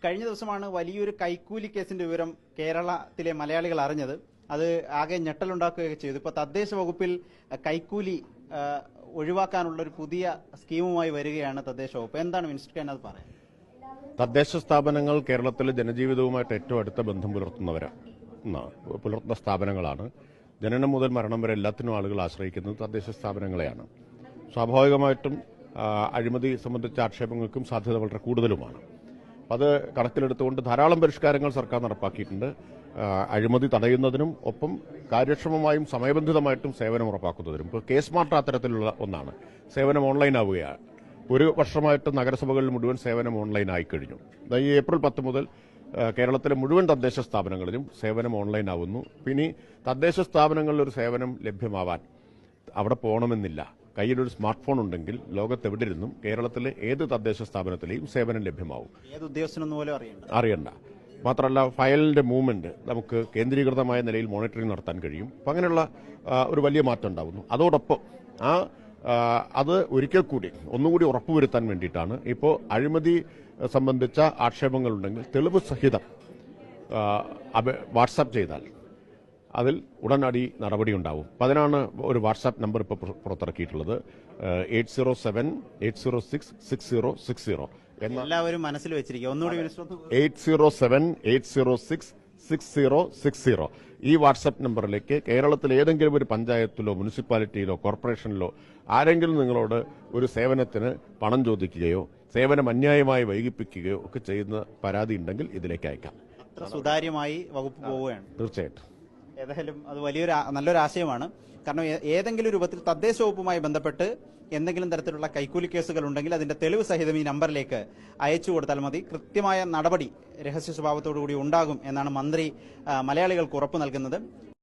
കഴിഞ്ഞ ദിവസമാണ് വലിയൊരു കൈക്കൂലി കേസിന്റെ വിവരം കേരളത്തിലെ മലയാളികൾ അറിഞ്ഞത്. അത് ആകെ ഞെട്ടലുണ്ടാക്കുകയൊക്കെ ചെയ്തു. ഇപ്പോൾ തദ്ദേശ വകുപ്പിൽ കൈക്കൂലി ഒഴിവാക്കാനുള്ള ഒരു പുതിയ സ്കീമുമായി വരികയാണ് തദ്ദേശ വകുപ്പ്. എന്താണ് മിനിസ്റ്റർ അത് പറയാം? തദ്ദേശ സ്ഥാപനങ്ങൾ കേരളത്തിലെ ജനജീവിതവുമായിട്ട് ഏറ്റവും അടുത്ത ബന്ധം പുലർത്തുന്ന സ്ഥാപനങ്ങളാണ്. ജനനം മുതൽ മരണം വരെ എല്ലാത്തിനും ആളുകൾ ആശ്രയിക്കുന്നത് തദ്ദേശ സ്ഥാപനങ്ങളെയാണ്. സ്വാഭാവികമായിട്ടും അഴിമതി സംബന്ധിച്ച ആക്ഷേപങ്ങൾക്കും സാധ്യത വളരെ കൂടുതലുമാണ്. അത് കണക്കിലെടുത്തുകൊണ്ട് ധാരാളം പരിഷ്കാരങ്ങൾ സർക്കാർ നടപ്പാക്കിയിട്ടുണ്ട്. അഴിമതി തടയുന്നതിനും ഒപ്പം കാര്യക്ഷമമായും സമയബന്ധിതമായിട്ടും സേവനം ഉറപ്പാക്കുന്നതിനും. ഇപ്പോൾ കേസ് സ്മാർട്ട് അത്തരത്തിലുള്ള ഒന്നാണ്. സേവനം ഓൺലൈൻ ആവുകയാണ്. ഒരു വർഷമായിട്ട് നഗരസഭകളിൽ മുഴുവൻ സേവനം ഓൺലൈൻ ആയിക്കഴിഞ്ഞു. ഈ ഏപ്രിൽ 10 മുതൽ കേരളത്തിലെ മുഴുവൻ തദ്ദേശ സ്ഥാപനങ്ങളിലും സേവനം ഓൺലൈൻ ആവുന്നു. പിന്നെ തദ്ദേശ സ്ഥാപനങ്ങളിൽ ഒരു സേവനം ലഭ്യമാവാൻ അവിടെ പോകണമെന്നില്ല. കയ്യിലൊരു സ്മാർട്ട് ഫോൺ ഉണ്ടെങ്കിൽ ലോകത്തെവിടെ ഇരുന്നും കേരളത്തിലെ ഏത് തദ്ദേശ സ്ഥാപനത്തിലെയും സേവനം ലഭ്യമാവും. ഏത് ഉദ്യോഗസ്ഥനെന്ന് പോലും അറിയണ്ട. മാത്രമല്ല ഫയലിന്റെ മൂവ്മെന്റ് നമുക്ക് കേന്ദ്രീകൃതമായ നിലയിൽ മോണിറ്ററിംഗ് നടത്താൻ കഴിയും. അപ്പം അങ്ങനെയുള്ള ഒരു വലിയ മാറ്റം ഉണ്ടാകുന്നു. അതോടൊപ്പം അത് ഒരിക്കൽ കൂടി ഒന്നുകൂടി ഉറപ്പുവരുത്താൻ വേണ്ടിയിട്ടാണ് ഇപ്പോൾ അഴിമതി സംബന്ധിച്ച ആക്ഷേപങ്ങളുണ്ടെങ്കിൽ തെളിവ് സഹിതം വാട്സാപ്പ് ചെയ്താൽ അതിൽ ഉടനടി നടപടി ഉണ്ടാവും. അപ്പം അതിനാണ് ഒരു വാട്സാപ്പ് നമ്പർ ഇപ്പോൾ പുറത്തിറക്കിയിട്ടുള്ളത്. 807-806-6060 എല്ലാവരും മനസ്സിൽ വെച്ചിരിക്കുക. 807-806-6060 ഈ വാട്സാപ്പ് നമ്പറിലേക്ക് കേരളത്തിലെ ഏതെങ്കിലും ഒരു പഞ്ചായത്തിലോ മുനിസിപ്പാലിറ്റിയിലോ കോർപ്പറേഷനിലോ ആരെങ്കിലും നിങ്ങളോട് ഒരു സേവനത്തിന് പണം ചോദിക്കുകയോ സേവനം അന്യായമായി വൈകിപ്പിക്കുകയോ ഒക്കെ ചെയ്യുന്ന പരാതി ഉണ്ടെങ്കിൽ ഇതിലേക്ക് അയക്കാം. സുതാര്യമായി വകുപ്പ് പോവുകയാണ്. തീർച്ചയായിട്ടും. ഏതായാലും അത് നല്ലൊരു ആശയമാണ്. കാരണം ഏതെങ്കിലും രൂപത്തിൽ തദ്ദേശ വകുപ്പുമായി ബന്ധപ്പെട്ട് എന്തെങ്കിലും തരത്തിലുള്ള കൈക്കൂലി കേസുകൾ ഉണ്ടെങ്കിൽ അതിന്റെ തെളിവ് സഹിതം ഈ നമ്പറിലേക്ക് അയച്ചു കൊടുത്താൽ മതി. കൃത്യമായ നടപടി രഹസ്യ സ്വഭാവത്തോടുകൂടി ഉണ്ടാകും എന്നാണ് മന്ത്രി മലയാളികൾക്ക് ഉറപ്പ് നൽകുന്നത്.